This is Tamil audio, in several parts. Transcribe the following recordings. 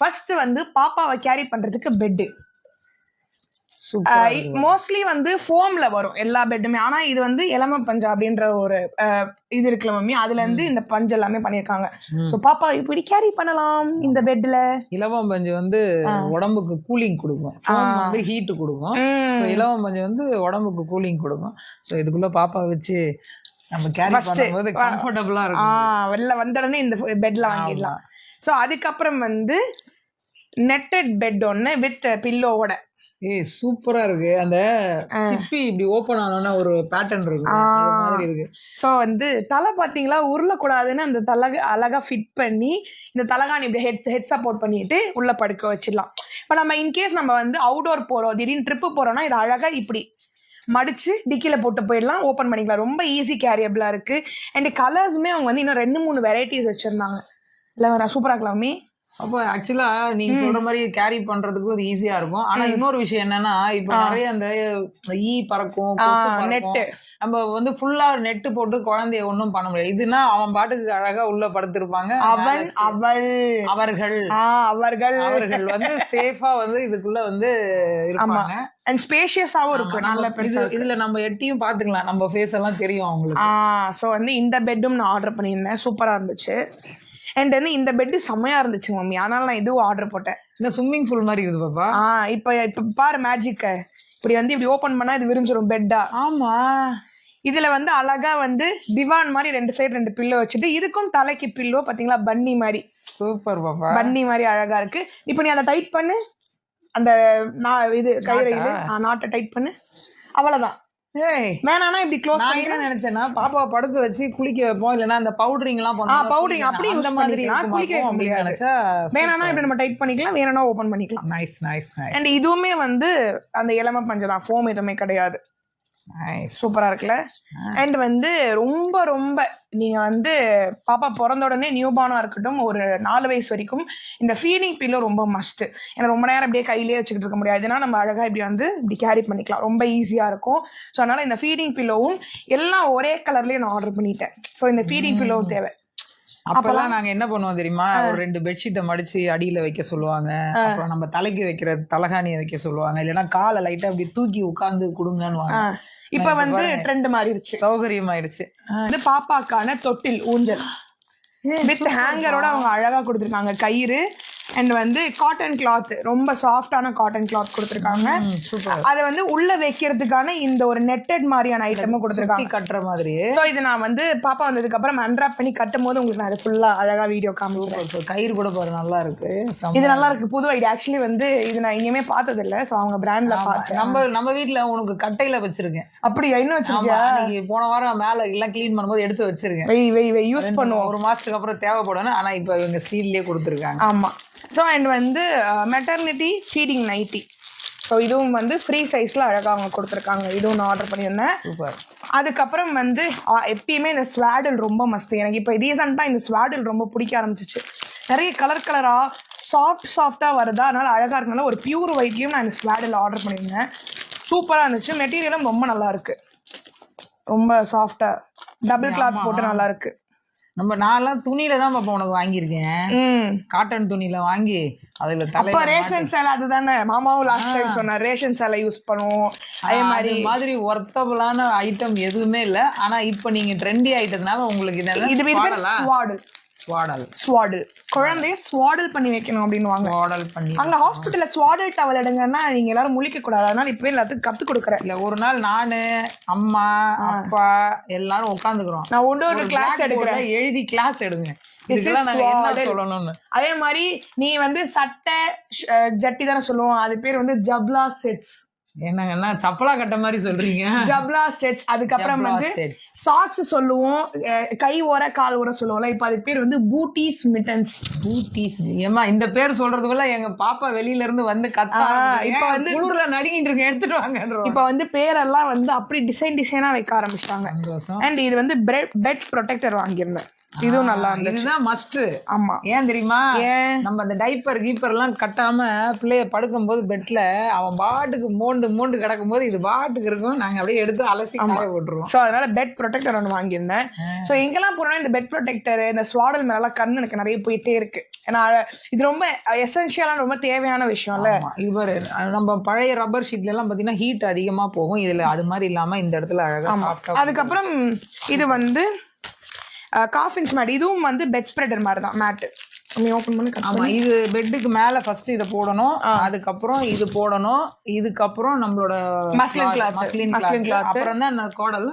ஃபர்ஸ்ட் வந்து பாப்பாவை கேரி பண்றதுக்கு பெட். மோஸ்ட்லி வந்து ஃபோம்ல வரும் எல்லா பெட்டுமே. ஆனா இது வந்து எலம பஞ்சா அப்படின்ற ஒரு இது இருக்குல்ல மம்மி, அதுல இருந்து இந்த பஞ்சு எல்லாமே பண்ணிருக்காங்க. சோ பாப்பா இப்படி கேரி பண்ணலாம் இந்த பெட்ல. இலவம் பஞ்சு வந்து உடம்புக்கு கூலிங் கொடுக்கும், ஃபோம் வந்து ஹீட் கொடுக்கும். சோ இலவம் பஞ்சு வந்து உடம்புக்கு கூலிங் கொடுக்கும். சோ இதுக்குள்ள பாப்பா வச்சு நம்ம கேரி பண்ணும்போது கம்ஃபர்ட்டபிளா இருக்கும். வெளில வந்த உடனே இந்த பெட்ல வாங்கிடலாம். சோ அதுக்கப்புறம் வந்து நெட்டட் பெட் ஒன்னு வித் பில்லோவோட. சூப்பரா இருக்கு. அந்த சிப்பி இப்படி ஓபன் ஆனோன்னா ஒரு பேட்டர்ன் இருக்கு, அது மாதிரி இருக்கு. சோ வந்து தலை பாத்தீங்களா உருளக்கூடாதுன்னு அந்த தலை அழகா ஃபிட் பண்ணி இந்த தலகாணி இப்படி ஹெட் சப்போர்ட் பண்ணிட்டு உள்ள படுக்க வச்சிடலாம். இப்ப நம்ம இன்கேஸ் நம்ம வந்து அவுட்டோர் போறோம், திடீர்னு ட்ரிப்பு போறோம்னா இது அழகா இப்படி மடிச்சு டிக்கில போட்டு போயிடலாம், ஓப்பன் பண்ணிக்கலாம். ரொம்ப ஈஸி கேரியபிளா இருக்கு. அண்ட் கலர்ஸுமே அவங்க வந்து இன்னும் 2-3 வெரைட்டிஸ் வச்சிருந்தாங்க. இல்லை சூப்பரா இருக்கலாமே. அப்போ ஆக்சுவலா நீங்க சொல்ற மாதிரி கேரி பண்றதுக்கு அது ஈஸியா இருக்கும். ஆனா இன்னொரு விஷயம் என்னன்னா, இப்ப நிறைய அந்த ஈ பறக்கும், நெட்டு, நம்ம வந்து ஃபுல்லா நெட்டு போட்டு குழந்தைய ஒன்னும் பண்ண முடியாது. இதுனா அவன் பாட்டுக்கு அழகா உள்ள படுத்திருப்பாங்க. அவர்கள் வந்து சேஃபா வந்து இதுக்குள்ள வந்து இருப்பாங்க. அண்ட் ஸ்பேஷியஸாவும் இருக்கு, நல்ல பெருசா. இதுல நம்ம எட்டியும் பாத்துக்கலாம், நம்ம ஃபேஸ் எல்லாம் தெரியும் அவங்களுக்கு. சோ வந்து இந்த பெட்டும் நான் ஆர்டர் பண்ணியிருந்தேன், சூப்பரா இருந்துச்சு. அண்ட் வந்து இந்த பெட் செம்மையா இருந்துச்சு மம்மி, அதனால நான் இதுவும் ஆர்டர் போட்டேன். இந்த ஸ்விம்மிங் பூல் மாதிரி இருக்குது பாப்பா. இப்ப பாரு மேஜிக்க, இப்படி வந்து இப்படி ஓபன் பண்ணா இது விரிஞ்சிரும் பெட்டா. ஆமா, இதுல வந்து அழகா வந்து திவான் மாதிரி 2 சைடு 2 பில்லோ வச்சுட்டு, இதுக்கும் தலைக்கு பில்லோ பாத்தீங்களா, பன்னி மாதிரி. சூப்பர் பாப்பா, பன்னி மாதிரி அழகா இருக்கு. இப்ப நீ அதை டைட் பண்ணு, அந்த இது கயிறு இது நாட்டை டைட் பண்ணு, அவ்வளவுதான். வேணானா இப்படி க்ளோஸ் பண்ணி. என்ன நினைச்சேன்னா பாப்பாவை படுக்க வச்சு குளிக்க வைப்போம், இல்லனா அந்த பவுடரிங் எல்லாம் பண்ணுவோம். பவுடரிங் அப்படி அந்த மாதிரி குளிக்க வைக்க முடியாது. வேணானா இப்படி நம்ம டைட் பண்ணிக்கலாம், வேணானா ஓபன் பண்ணிக்கலாம். Nice nice nice. அண்ட் இதுவுமே வந்து அந்த இலம பஞ்சு தான், ஃபோம் எதுவுமே கிடையாது. சூப்பரா இருக்குல்ல. அண்ட் வந்து ரொம்ப ரொம்ப நீங்க வந்து பாப்பா பிறந்த உடனே நியூபார்னா இருக்கட்டும், ஒரு 4 வயசு வரைக்கும் இந்த ஃபீடிங் பில்லோ ரொம்ப மஸ்ட். ஏன்னா ரொம்ப நேரம் அப்படியே கையிலேயே வச்சுக்கிட்டு இருக்க முடியாதுன்னா நம்ம அழகா இப்படி வந்து இப்படி கேரி பண்ணிக்கலாம், ரொம்ப ஈஸியா இருக்கும். ஸோ அதனால இந்த ஃபீடிங் பில்லோவும் எல்லாம் ஒரே கலர்லயே நான் ஆர்டர் பண்ணிட்டேன். ஸோ இந்த ஃபீடிங் பில்லோவும் தேவை. அப்பெல்லாம் நாங்க என்ன பண்ணுவோம் தெரியுமா, ஒரு 2 பெட்ஷீட்டை மடிச்சு அடியில வைக்க சொல்லுவாங்க, அப்புறம் நம்ம தலைக்கு வைக்கிற தலகாணியை வைக்க சொல்லுவாங்க, இல்லைன்னா காலை லைட்டா அப்படி தூக்கி உட்கார்ந்து கொடுங்கன்னு. இப்ப வந்து ட்ரெண்ட் மாறிடுச்சு, சௌகரியமாயிருச்சு. இது பாப்பாக்கான தொட்டில் ஊஞ்சல் வித் ஹேங்கரோட அவங்க அழகா கொடுத்துருக்காங்க. கயிறு அண்ட் வந்து காட்டன் கிளாத், ரொம்ப சாஃப்டான காட்டன் கிளாத் கொடுத்துருக்காங்க. அதை வந்து உள்ள வைக்கிறதுக்கான இந்த ஒரு நெட்டட் மாதிரியான ஐட்டமும் கொடுத்துருக்காங்க, கட்டுற மாதிரி. ஸோ இது நான் வந்து பாப்பா வந்ததுக்கு அப்புறம் அன்ராப் பண்ணி கட்டும் போது உங்களுக்கு நான் அது ஃபுல்லா அழகா வீடியோ காமிக்கிறேன். கயிறு கூட பாரு, நல்லா இருக்கு. இது நல்லா இருக்கு, புது ஐடியா. ஆக்சுவலி வந்து இது நான் இனிமே பார்த்தது இல்லை, ஸோ அவங்க பிராண்ட்ல பார்த்தேன். நம்ம வீட்டுல உனக்கு கட்டையில வச்சிருக்கேன். அப்படியா? இன்னும் வச்சிருக்கியா? போன வாரம் மேல எல்லாம் கிளீன் பண்ணும்போது எடுத்து வச்சிருக்கேன். யூஸ் பண்ணுவோம், 1 மாசத்துக்கு அப்புறம் தேவைப்படும். ஆனா இப்ப இவங்க ஸ்டீல்லே கொடுத்துருக்காங்க. ஆமா. ஸோ அண்ட் வந்து மெட்டர்னிட்டி ஃபீடிங் நைட்டி, ஸோ இதுவும் வந்து ஃப்ரீ சைஸ்ல அழகாக அவங்க கொடுத்துருக்காங்க. இதுவும் நான் ஆர்டர் பண்ணியிருந்தேன். சூப்பர். அதுக்கப்புறம் வந்து எப்பயுமே இந்த ஸ்வாடில் ரொம்ப மஸ்து. எனக்கு இப்போ ரீசெண்டாக இந்த ஸ்வாடில் ரொம்ப பிடிக்க ஆரம்பிச்சிச்சு. நிறைய கலரா சாஃப்டா வருதா, அதனால அழகா இருக்கனால ஒரு பியூர் ஒயிட்லயும் நான் இந்த ஸ்வாடில் ஆர்டர் பண்ணியிருந்தேன். சூப்பரா இருந்துச்சு. மெட்டீரியலும் ரொம்ப நல்லா இருக்கு, ரொம்ப சாஃப்டா டபுள் கிளாத் போட்டு நல்லா இருக்கு. நம்ம நான்லாம் துணியில தான் பாப்பா உனக்கு வாங்கியிருக்கேன், காட்டன் துணியில வாங்கி அதுல அப்ப ரேஷன் சேலை. அதுதானே மாமாவும் லாஸ்ட் டைம் சொன்னார், ரேஷன் சேலை யூஸ் பண்ணுவோம். அதே மாதிரி ஒர்த்தபிளான ஐட்டம் எதுவுமே இல்ல. ஆனா இப்ப நீங்க ட்ரெண்டி ஆயிட்டதுனால உங்களுக்கு இது ஸ்வாடல், குழந்தைய ஸ்வாடல் பண்ணி வைக்கணும் அப்படின்னு வாங்க. அங்க ஹாஸ்பிட்டல்ல ஸ்வாடல் டவல் எடுங்கன்னா நீங்க எல்லாரும் முழிக்க கூடாது, அதனால இப்பவே எல்லாத்துக்கும் கத்து கொடுக்குறேன். இல்ல ஒரு நாள் நானு அம்மா அப்பா எல்லாரும் உட்காந்துக்கிறோம், நான் ஒரு கிளாஸ் எடுக்கிறேன், எழுதி கிளாஸ் எடுங்க. அதே மாதிரி நீ வந்து சட்டை ஜட்டி தானே சொல்லுவோம், அது பேர் வந்து ஜப்லா செட்ஸ். என்னங்கன்னா சப்பலா கட்ட மாதிரி சொல்றீங்க, ஜப்லா செட்ஸ். அதுக்கப்புறம் வந்து சாக்ஸ் சொல்லுவோம், கை ஓர கால் ஓர சொல்லுவோம்ல, இப்ப அது பேர் வந்து பூட்டிஸ் மிட்டன்ஸ். பூட்டிஸ். ஏமா இந்த பேர் சொல்றதுக்குள்ள எங்க பாப்பா வெளியில இருந்து வந்து இப்ப வந்து குளிர்ல நடுங்கிட்டு இருக்கு, எடுத்துட்டு வாங்க. இப்ப வந்து பேரெல்லாம் வந்து அப்படி டிசைனா வைக்க ஆரம்பிச்சிட்டாங்க. அண்ட் இது வந்து பெட் ப்ரொடெக்டர் வாங்கியிருந்தேன், இதுவும் நல்லா இருந்துச்சு. இதுதான் மஸ்ட். ஆமா. ஏன் தெரியுமா, நம்ம அந்த டைப்பர் கீப்பர் எல்லாம் கட்டாம பிள்ளைய படுக்கும் போது பெட்ல அவன் பாட்டுக்கு மோண்டு கிடக்கும் போது இது பாட்டுக்கு இருக்கும், நாங்க அப்படியே எடுத்து அலசி காய போட்டுருவோம். சோ அதனால பெட் ப்ரொடெக்டர் ஒன்று வாங்கியிருந்தேன். சோ எங்கெல்லாம் போறோம்னா இந்த பெட் ப்ரொடெக்டர், இந்த ஸ்வாடல் மேல கண்ணு எனக்கு நிறைய போயிட்டே இருக்கு. ஏன்னா இது ரொம்ப எசென்ஷியலான ரொம்ப தேவையான விஷயம்ல. இது பாரு, நம்ம பழைய ரப்பர் ஷீட்ல எல்லாம் பாத்தீங்கன்னா ஹீட் அதிகமா போகும், இதுல அது மாதிரி இல்லாம இந்த இடத்துல அழகா சாஃப்டா. அதுக்கப்புறம் இது வந்து காஃபின்ஸ் மேட். இதுவும் வந்து பெட் ஸ்ப்ரெடர் மாதிரி தான் மேட். ஆமா, இது பெட்டுக்கு மேல ஃபர்ஸ்ட் இத போடணும், அதுக்கப்புறம் இது போடணும், இதுக்கப்புறம் நம்மளோட மஸ்லின் கிளாத், அப்புறம் தான் அந்த கோடல்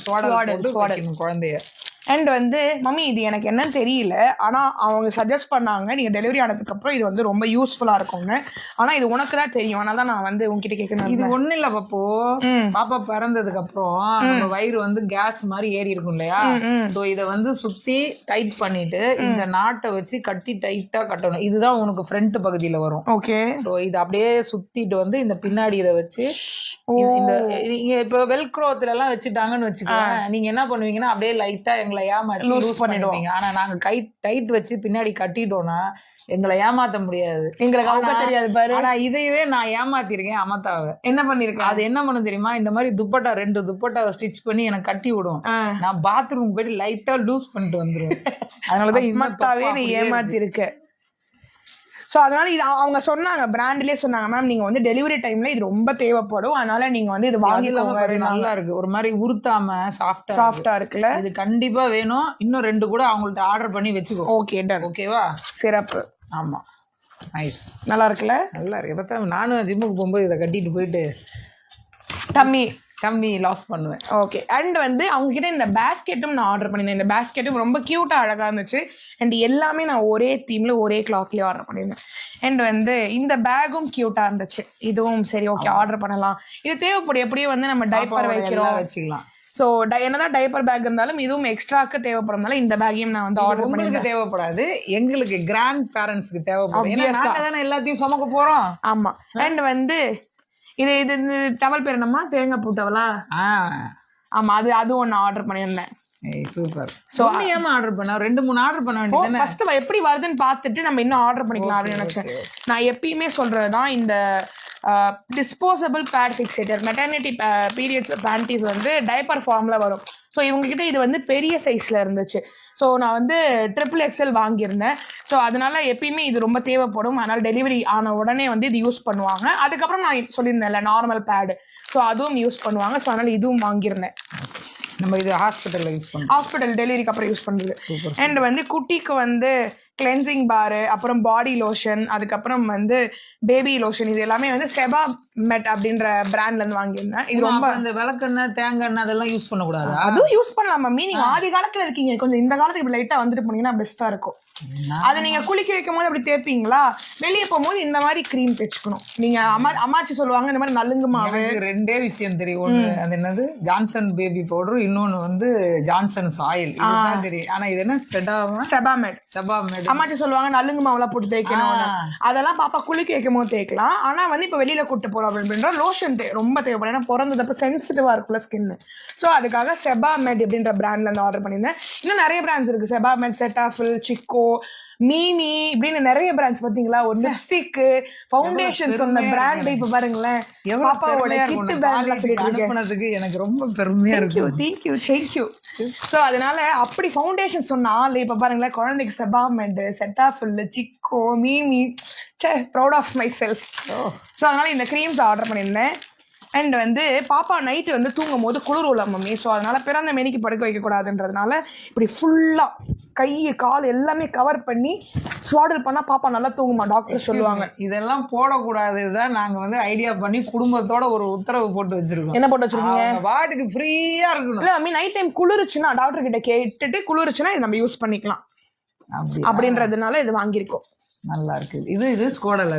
ஸ்வாடல் குழந்தைய. அண்ட் வந்து மம்மி இது எனக்கு என்னன்னு தெரியல, ஆனா அவங்க சஜஸ்ட் பண்ணாங்க நீங்க டெலிவரி ஆனதுக்கு அப்புறம் இது வந்து ரொம்ப யூஸ்ஃபுல்லா இருக்கும்னு. ஆனா இது உனக்கு தான் தெரியும், அதனால தான் நான் வந்து உங்ககிட்ட கேட்கணும். இது ஒண்ணு இல்ல பாப்போ, பாப்பா பிறந்ததுக்கு அப்புறம் நம்ம வயிறு வந்து கேஸ் மாதிரி ஏறி இருக்கும் இல்லையா, சோ இத வந்து சுத்தி டைட் பண்ணிட்டு இந்த நாட்டை வச்சு கட்டி டைட்டா கட்டணும். இதுதான் உனக்கு ஃப்ரண்ட் பகுதியில வரும். ஓகே. சோ இது அப்படியே சுத்திட்டு வந்து இந்த பின்னாடி இதை வச்சு இந்த நீங்க இப்ப வெல்க்ரோத்துல எல்லாம் வச்சுட்டாங்கன்னு வச்சுக்கோங்க, நீங்க என்ன பண்ணுவீங்கன்னா அப்படியே லைட்டா எங்களை ஏமாத்தி லூஸ் பண்ணிடுவீங்க. ஆனா நாங்க டைட் வச்சு பின்னாடி கட்டிட்டோம்னா எங்களை ஏமாத்த முடியாது, எங்களுக்கு தெரியாது பாரு. ஆனா இதையவே நான் ஏமாத்திருக்கேன் அமத்தாவை. என்ன பண்ணிருக்கேன், அது என்ன பண்ண தெரியுமா, இந்த மாதிரி துப்பட்டா 2 துப்பட்டாவை ஸ்டிச் பண்ணி எனக்கு கட்டி விடும், நான் பாத்ரூம் போயிட்டு லைட்டா லூஸ் பண்ணிட்டு வந்துருவேன். அதனாலதான் அமத்தாவே நீ ஏமாத்தி இருக்க. ஸோ அதனால இது அவங்க சொன்னாங்க, பிராண்ட்லேயே சொன்னாங்க, மேம் நீங்க வந்து டெலிவரி டைம்ல இது ரொம்ப தேவைப்படும், அதனால நீங்க வந்து இது வாங்கிக்கோங்க. நல்லா இருக்கு, ஒரு மாதிரி உருத்தாம சாஃப்டா இருக்குல்ல, இது கண்டிப்பா வேணும். இன்னும் 2 கூட அவங்கள்ட்ட ஆர்டர் பண்ணி வச்சுக்கோ. Okay done. ஓகேவா, சிறப்பு. ஆமா, நைஸ், நல்லா இருக்குல்ல, நல்லா இருக்கு. பார்த்தா நானும் ஜிம்முக்கு போகும்போது இதை கட்டிட்டு போயிட்டு டம்மி லாஸ் பண்ணுவேன். ஓகே. அண்ட் வந்து அவங்க கிட்ட இந்த பேஸ்கெட்டும் நான் ஆர்டர் பண்ணியிருந்தேன். இந்த பேஸ்கெட்டும் ரொம்ப கியூட்டா அழகா இருந்துச்சு. அண்ட் எல்லாமே நான் ஒரே தீம்ல ஒரே கிளாத்லயே ஆர்டர் பண்ணியிருந்தேன். அண்ட் வந்து இந்த பேக்கும் கியூட்டா இருந்துச்சு. இதுவும் சரி ஓகே ஆர்டர் பண்ணலாம். இது தேவைப்படும், எப்படியும் வந்து நம்ம டைப்பர் வச்சுக்கலாம். ஸோ என்னதான் டைப்பர் பேக் இருந்தாலும் இதுவும் எக்ஸ்ட்ராக்கு தேவைப்படுறதுனால இந்த பேக்கையும் நான் வந்து ஆர்டர் பண்ணி. தேவைப்படாது, எங்களுக்கு கிராண்ட் பேரண்ட்ஸ்க்கு தேவைப்படும், எல்லாத்தையும் சுமக்க போறோம். ஆமா. அண்ட் வந்து இது டவல் பேர் என்னமா, தேங்காய் பூ டவலா? ஆமா, அது ஒன்னு ஆர்டர் பண்ணியிருந்தேன். சூப்பர். சோ ஏமா ஆர்டர் பண்ண 2-3 ஆர்டர் பண்ண வேண்டியது. ஃபர்ஸ்ட் எப்படி வருதுன்னு பார்த்துட்டு நம்ம இன்னும் ஆர்டர் பண்ணிக்கலாம் அப்படின்னு நினைச்சேன். நான் எப்பயுமே சொல்றதுதான், இந்த disposable pad fixator maternity periods panties வந்து டைப்பர் ஃபார்ம்ல வரும். ஸோ இவங்ககிட்ட இது வந்து பெரிய சைஸ்ல இருந்துச்சு. ஸோ நான் வந்து XXL வாங்கியிருந்தேன். ஸோ அதனால எப்பயுமே இது ரொம்ப தேவைப்படும், அதனால டெலிவரி ஆன உடனே வந்து இது யூஸ் பண்ணுவாங்க. அதுக்கப்புறம் நான் சொல்லியிருந்தேன்ல நார்மல் பேடு, ஸோ அதுவும் யூஸ் பண்ணுவாங்க. ஸோ அதனால இதுவும் வாங்கியிருந்தேன். நம்ம இது ஹாஸ்பிட்டல்ல யூஸ் பண்ணுவோம், ஹாஸ்பிட்டல் டெலிவரிக்கு அப்புறம் யூஸ் பண்ணுறது. அண்ட் வந்து குட்டிக்கு வந்து கிளென்சிங் பாரு, அப்புறம் பாடி லோஷன், அதுக்கப்புறம் வந்து பேபி லோஷன், இது எல்லாமே வந்து செபா மெட் அப்படின்ற பிராண்ட்ல இருந்து வாங்கியிருந்தேன். இது ரொம்ப இந்த விளக்கெண்ணெய் தேங்காய் எண்ணெய் அதெல்லாம் யூஸ் பண்ணக்கூடாது. அதுவும் யூஸ் பண்ணலாம் மம்மி, நீங்க ஆதி காலத்துல இருக்கீங்க, கொஞ்சம் இந்த காலத்துக்கு இப்படி லைட்டா வந்துட்டு போனீங்கன்னா பெஸ்டா இருக்கும். அது நீங்க குளிக்க வைக்கும் போது அப்படி தேய்ப்பீங்களா, வெளியே போகும்போது இந்த மாதிரி கிரீம் தேய்ச்சிக்கணும். நீங்க அம்மாச்சி சொல்லுவாங்க இந்த மாதிரி நலுங்கு மாவு. 2 விஷயம் தெரியும், ஒண்ணு அது என்னது ஜான்சன் பேபி பவுடர், இன்னொன்னு வந்து ஜான்சன்ஸ் ஆயில், இதுதான் தெரியும். ஆனா இது என்ன செபா மெட் அம்மாச்சி சொல்லுவாங்க நலுங்கு மாவுலாம் போட்டு தேய்க்கணும். அதெல்லாம் பாப்பா குளிக்க வைக்கும் போது தேய்க்கலாம். ஆனா வந்து இப்ப வெளியில கூட்டு போறோம் அப்படின்ற லோஷன் ரொம்ப தேவைப்படும், ஏன்னா பிறந்ததப்ப சென்சிட்டிவா இருக்குல்ல ஸ்கின். ஸோ அதுக்காக செபா மெட் அப்படின்ற பிராண்ட்ல இருந்து ஆர்டர் பண்ணியிருந்தேன். இன்னும் நிறைய பிராண்ட்ஸ் இருக்கு, செபா மெட், செட்டாஃபில், சிக்கோ, மீமி இப்படின்னு நிறைய பிராண்ட்ஸ். பாத்தீங்களா, ஒரு லிப்ஸ்டிக், ஃபவுண்டேஷன் சொன்ன பிராண்ட் இப்ப பாருங்களேன், பாப்பாவோட கிட் பேக்ல சொல்லிட்டு எனக்கு ரொம்ப பெருமையா இருக்கு. தேங்க்யூ. சோ அதனால அப்படி ஃபவுண்டேஷன் சொன்ன ஆள் இப்ப பாருங்களேன், குழந்தைக்கு Sebamed, Cetaphil, Chicco, Mee Mee, proud of myself. So அதனால இந்த கிரீம்ஸ் ஆர்டர் பண்ணியிருந்தேன். அண்ட் வந்து பாப்பா நைட்டு வந்து தூங்கும் போது குளிர் உள்ள மம்மி, ஸோ அதனால பிறந்த மேனிக்கு படுக்க வைக்கக்கூடாதுன்றதுனால இப்படி ஃபுல்லா கை கால் எல்லாமே கவர் பண்ணி ஸ்வாடல் பண்ணா பாப்பா நல்லா தூங்குமா, டாக்டர் சொல்லுவாங்க. இதெல்லாம் போடக்கூடாதுதான் நாங்க வந்து ஐடியா பண்ணி குடும்பத்தோட ஒரு உத்தரவு போட்டு வச்சிருக்கோம். என்ன போட்டு வச்சிருக்கீங்க? வாட்டுக்கு ஃப்ரீயா இருக்கணும். இல்ல மம்மி, நைட் டைம் குளிருச்சுன்னா டாக்டர் கிட்ட கேட்டுட்டு குளிருச்சுன்னா இது நம்ம யூஸ் பண்ணிக்கலாம் அப்படின்றதுனால இது வாங்கியிருக்கோம். நல்லா இருக்கு. இது ஸ்கோடல்,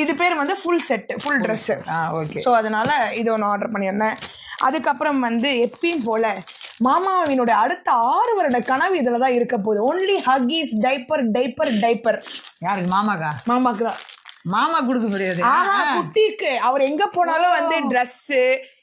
இது பேர் வந்து full set, full dress. Okay. So அதனால இது ஒன்று ஆர்டர் பண்ணியிருந்தேன். அதுக்கப்புறம் வந்து எப்பயும் போல மாமாவினோட அடுத்த 6 வருட கனவு இதுலதான் இருக்க போகுது. Only Huggies, diaper. யாருக்கு? மாமாக்கு தான். மாமா கொடுக்க முடியாது, குட்டிக்கு. அவர் எங்க போனாலும் வந்து ட்ரெஸ்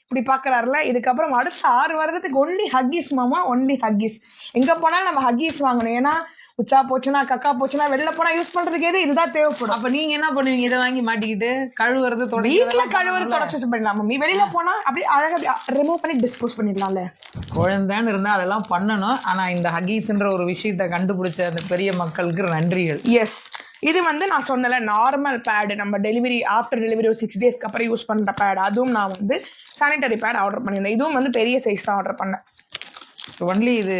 இப்படி பாக்குறாருல. இதுக்கப்புறம் அடுத்த 6 வருடத்துக்கு ஒன்லி ஹக்கீஸ் மாமா, ஒன்லி ஹக்கீஸ். எங்க போனாலும் நம்ம ஹக்கீஸ் வாங்கணும். ஏன்னா உச்சா போச்சுன்னா கக்கா போச்சுன்னா வெளில போனா யூஸ் பண்றதுக்கு எது இதுதான் தேவைப்படும். அப்ப நீங்க என்ன பண்ணுவீங்க? இதை வாங்கி மாட்டிக்கிட்டு கழுவுறது வீட்டுல கழுவுறது தொடச்சு பண்ணிடலாம் மம்மி. வெளியில போனா அப்படி அழகா ரிமூவ் பண்ணி டிஸ்போஸ் பண்ணிடலாம்ல. குழந்தைன்னு இருந்தா அதெல்லாம் பண்ணணும். ஆனா இந்த ஹகீஸ்ன்ற ஒரு விஷயத்த கண்டுபிடிச்ச அந்த பெரிய மக்களுக்கு நன்றிகள். எஸ், இது வந்து நான் சொன்னல நார்மல் பேடு, நம்ம டெலிவரி ஆஃப்டர் டெலிவரி ஒரு 6 டேஸ்க்கு அப்புறம் யூஸ் பண்ற பேட். அதுவும் நான் வந்து சானிட்டரி பேட் ஆர்டர் பண்ணியிருந்தேன். இதுவும் வந்து பெரிய சைஸ் தான் ஆர்டர் பண்ணேன். ஒன்லி இது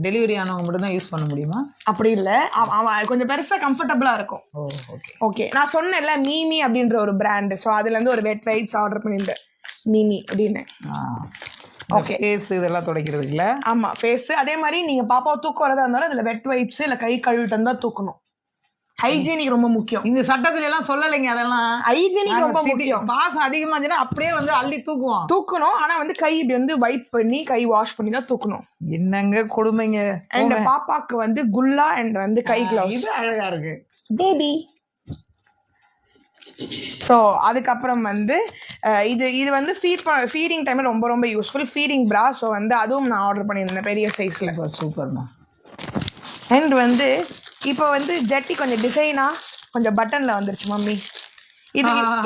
டெலிவரி ஆனவங்க மட்டும் தான் யூஸ் பண்ண முடியுமா? அப்படி இல்ல, அவன் கொஞ்சம் பெருசா கம்ஃபர்டபுளா இருக்கும். ஓகே ஓகே, நான் சொன்னேன்ல மீமி அப்படின்ற ஒரு பிராண்ட். ஸோ அதுல இருந்து ஒரு வெட் வைப்ஸ் ஆர்டர் பண்ணியிருந்தேன் மீமி அப்படின்னு. ஓகே, ஃபேஸ் இதெல்லாம் துடைக்கிறது இல்ல? ஆமா, ஃபேஸ். அதே மாதிரி நீங்க பாப்பாவை தூக்க வரதா இருந்தாலும் அதுல வெட் வைப்ஸ் இல்ல கை கழுவிட்டு இருந்தா தூக்கணும். ஹைஜீனிக் ரொம்ப முக்கியம். இந்த சட்டத்துல எல்லாம் சொல்லலைங்க. அதெல்லாம் ஹைஜீனிக் ரொம்ப முக்கியம். பாசம் அதிகமா இருந்துச்சுன்னா அப்படியே வந்து அள்ளி தூக்கணும். ஆனா வந்து கை இப்படி வந்து வைப் பண்ணி கை வாஷ் பண்ணி தான் தூக்கணும். என்னங்க கொடுமைங்க. அண்ட் பாப்பாக்கு வந்து குல்லா அண்ட் வந்து கை கிளவுஸ். இது அழகா இருக்கு பேபி. ஸோ அதுக்கப்புறம் வந்து இது வந்து ஃபீடிங் டைம்ல ரொம்ப ரொம்ப யூஸ்ஃபுல். ஃபீடிங் பிரா. ஸோ வந்து அதுவும் நான் ஆர்டர் பண்ணியிருந்தேன் பெரிய சைஸ்ல. சூப்பர்மா. அண்ட் வந்து இப்போ வந்து ஜட்டி கொஞ்சம் டிசைனா கொஞ்சம் பட்டன்ல வந்துருச்சு மம்மி.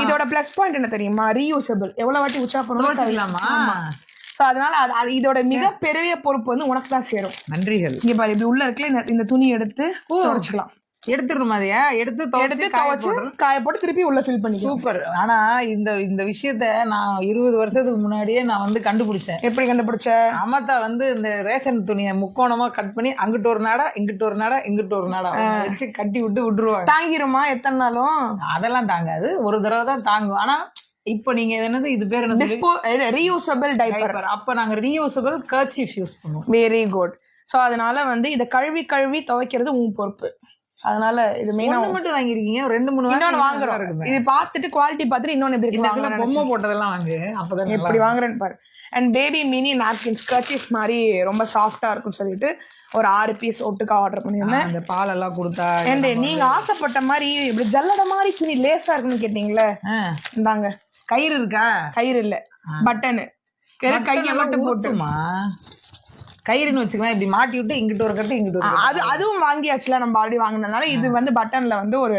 இதோட பிளஸ் பாயிண்ட் என்ன தெரியுமா? ரீயூசபிள். எவ்வளவு வாட்டி உச்சா பண்ணுவோம். ஸோ அதனால இதோட மிகப்பெரிய பொறுப்பு வந்து உனக்கு தான் சேரும். நன்றிகள். இங்க பாரு, இப்படி உள்ள இருக்குல்ல, இந்த துணி எடுத்து துடைச்சிக்கலாம். எடுத்துடணும் அதையா? எடுத்து காய போட்டு திருப்பி உள்ள ஃபில் பண்ணி. சூப்பர். ஆனா இந்த விஷயத்த நான் 20 வருஷத்துக்கு முன்னாடியே நான் வந்து கண்டுபிடிச்சேன். எப்படி கண்டுபிடிச்ச? அமத்தா வந்து இந்த ரேஷன் துணியை முக்கோணமா கட் பண்ணி அங்கிட்டு ஒரு நாடா இங்கிட்டு ஒரு நாடா இங்கிட்டு ஒரு நாடா வச்சு கட்டி விட்டுருவாங்க. தாங்கிருமா எத்தனை நாளும்? அதெல்லாம் தாங்காது, ஒரு தடவை தான் தாங்கும். ஆனா இப்ப நீங்க என்னது இது பேர் என்ன? Reusable diaper. அப்ப நாங்க ரீயூசபிள் கர்ச்சீஃப் யூஸ் பண்ணுவோம். Very good. சோ அதனால வந்து இத கழுவி துவைக்கிறது உன் பொறுப்பு. அதனால இது மெயினா மட்டும் வாங்கிருக்கீங்க. 2-3 இன்னொன்னு வாங்குறோம். இது பார்த்துட்டு குவாலிட்டி பார்த்துட்டு இன்னொன்னு எப்படி இருக்கு பொம்மை போட்டதெல்லாம் வாங்கு. அப்பதான் எப்படி வாங்குறேன்னு பாரு. And baby mini napkins kerchief மாதிரி ரொம்ப சாஃப்டா இருக்கும்னு சொல்லிட்டு ஒரு 6 பீஸ் ஒட்டுக்கா ஆர்டர் பண்ணிருந்தேன். அந்த பால் எல்லாம் கொடுத்தா. அண்ட் நீங்க ஆசைப்பட்ட மாதிரி இப்படி ஜல்லட மாதிரி துணி லேசா இருக்குன்னு கேட்டீங்களே, இந்தாங்க. கயிறு இருக்கா? கயிறு இல்ல, பட்டனு. கையை மட்டும் போட்டுமா கயிறுன்னு வச்சுக்கலாம். இப்படி மாட்டி விட்டு இங்கிட்டு ஒரு கட்டு இங்கிட்டு ஒரு. அதுவும் வாங்கியாச்சுல, நம்ம ஆல்ரெடி வாங்கினதுனால. இது வந்து பட்டன்ல வந்து ஒரு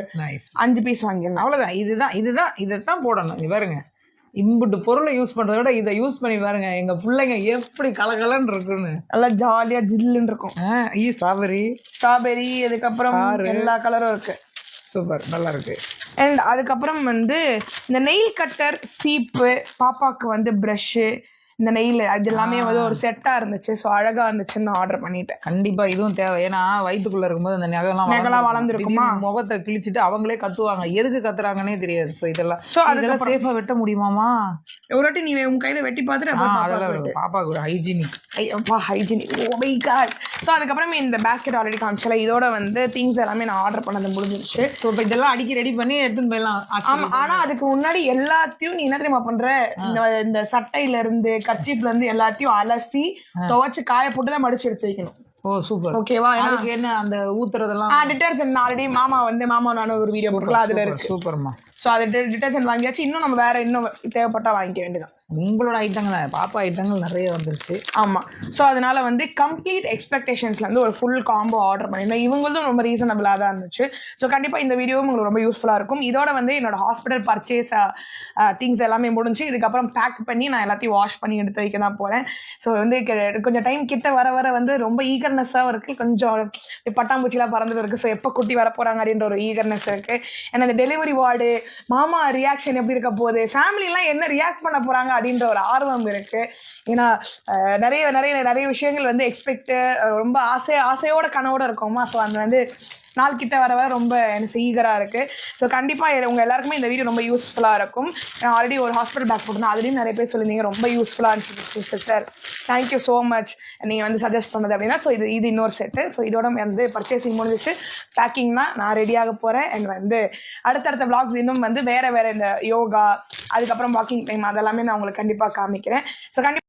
5 பீஸ் வாங்கிடலாம். அவ்வளவுதான். இதைத்தான் போடணும். இது பாருங்க, இம்புட்டு பொருளை யூஸ் பண்றத விட இதை யூஸ் பண்ணி பாருங்க. எங்க பிள்ளைங்க எப்படி கலகலன்னு இருக்குன்னு, நல்லா ஜாலியா ஜில்லுன்னு இருக்கும். ஸ்ட்ராபெரி அதுக்கப்புறம் எல்லா கலரும் இருக்கு. சூப்பர், நல்லா இருக்கு. அண்ட் அதுக்கப்புறம் வந்து இந்த நெயில் கட்டர், சீப்பு, பாப்பாக்கு வந்து ப்ரஷ்ஷு, இந்த நெயில், அது எல்லாமே வந்து ஒரு செட்டா இருந்துச்சு. ஸோ அழகா இருந்துச்சுன்னு ஆர்டர் பண்ணிட்டேன். கண்டிப்பா இதுவும் தேவை. ஏன்னா வயிற்றுக்குள்ள இருக்கும்போது அந்த நெகெல்லாம் வளர்ந்துருக்குமா, முகத்தை கிழிச்சிட்டு அவங்களே கத்துவாங்க. எதுக்கு கத்துறாங்கன்னே தெரியாது. ஸோ இதெல்லாம் சேஃபா வெட்ட முடியுமாமா? ஒரு வாட்டி நீ உன் கையில வெட்டி பார்த்துட்டு பாப்பாக்கு ஒரு hygienic. Oh my god. So அதுக்கப்புறம் இந்த பேஸ்கெட் ஆல்ரெடி காமிச்சல, இதோட வந்து திங்ஸ் எல்லாமே நான் ஆர்டர் பண்ணது முடிஞ்சிருச்சு. ஸோ இப்போ இதெல்லாம் அடிக்கி ரெடி பண்ணி எடுத்துன்னு போயிடலாம். ஆமா, ஆனா அதுக்கு முன்னாடி எல்லாத்தையும் நீ என்ன தெரியுமா பண்ற? இந்த சட்டையில இருந்து கர்ச்சீஃப்ல இருந்து எல்லாத்தையும் அலசி துவைச்சு காய போட்டு தான் மடிச்சு எடுத்து வைக்கணும். ஓ சூப்பர். ஓகேவா? அதுக்கு என்ன அந்த ஊத்துறதெல்லாம் டிட்டர்ஜென்ட் ஆல்ரெடி மாமா நானும் ஒரு வீடியோ போட்டுக்கலாம், அதுல இருக்கு. சூப்பர்மா. ஸோ அது டிட்டர்ஜென்ட் வாங்கியாச்சு. இன்னும் நம்ம வேற இன்னும் தேவைப்பட்டா வாங்கிக்க வேண்டியதான். உங்களோட ஐட்டங்கள், பாப்பா ஐட்டங்கள் நிறைய வந்துருச்சு. ஆமா. ஸோ அதனால வந்து கம்ப்ளீட் எக்ஸ்பெக்டேஷன்ஸ்ல இருந்து ஒரு ஃபுல் காம்போ ஆர்டர் பண்ணியிருந்தேன். இவங்களும் ரொம்ப ரீசனபிளா தான் இருந்துச்சு. ஸோ கண்டிப்பா இந்த வீடியோவும் உங்களுக்கு ரொம்ப யூஸ்ஃபுல்லா இருக்கும். இதோட வந்து என்னோட ஹாஸ்பிட்டல் பர்ச்சேஸ் திங்ஸ் எல்லாமே முடிஞ்சு, இதுக்கப்புறம் பேக் பண்ணி நான் எல்லாத்தையும் வாஷ் பண்ணி எடுத்து வைக்க தான் போறேன். ஸோ வந்து கொஞ்சம் டைம் கிட்ட வர வந்து ரொம்ப ஈகர்னஸாக இருக்கு. கொஞ்சம் பட்டாம்பூச்சிலாம் பறந்துட்டு இருக்கு. ஸோ எப்போ குட்டி வர போறாங்க அப்படின்ற ஒரு ஈகர்னஸ் இருக்கு. ஏன்னா இந்த டெலிவரி வார்டு, மாமா ரியாக்ஷன் எப்படி இருக்க போகுது, ஃபேமிலி எல்லாம் என்ன ரியாக்ட் பண்ண போறாங்க அப்படின்ற ஒரு ஆர்வம் இருக்கு. ஏன்னா நிறைய நிறைய நிறைய விஷயங்கள் வந்து ரொம்ப ஆசையோட கனவோட இருக்கோமா. ஸோ அந்த வந்து நாள் கிட்ட வர ரொம்ப எனக்கு ஈகராக இருக்கு. ஸோ கண்டிப்பாக உங்க எல்லாருக்குமே இந்த வீடியோ ரொம்ப யூஸ்ஃபுல்லாக இருக்கும். ஆல்ரெடி ஒரு ஹாஸ்பிட்டல் பேக் போட்டுருந்தேன், அதுலேயும் நிறைய பேர் சொல்லியிருந்தீங்க ரொம்ப யூஸ்ஃபுல்லாக இருந்துச்சு சிஸ்டர், தேங்க்யூ ஸோ மச் நீங்கள் வந்து சஜஸ்ட் பண்ணது அப்படின்னா. ஸோ இது இன்னொரு செட்டு. ஸோ இதோட வந்து பர்ச்சேசிங் முடிஞ்சிச்சு, பேக்கிங்னா நான் ரெடியாக போகிறேன். அண்ட் வந்து அடுத்தடுத்த vlogs இன்னும் வந்து வேற இந்த யோகா, அதுக்கப்புறம் வாக்கிங் டைம், அதெல்லாமே நான் உங்களுக்கு கண்டிப்பாக காமிக்கிறேன். ஸோ கண்டிப்பாக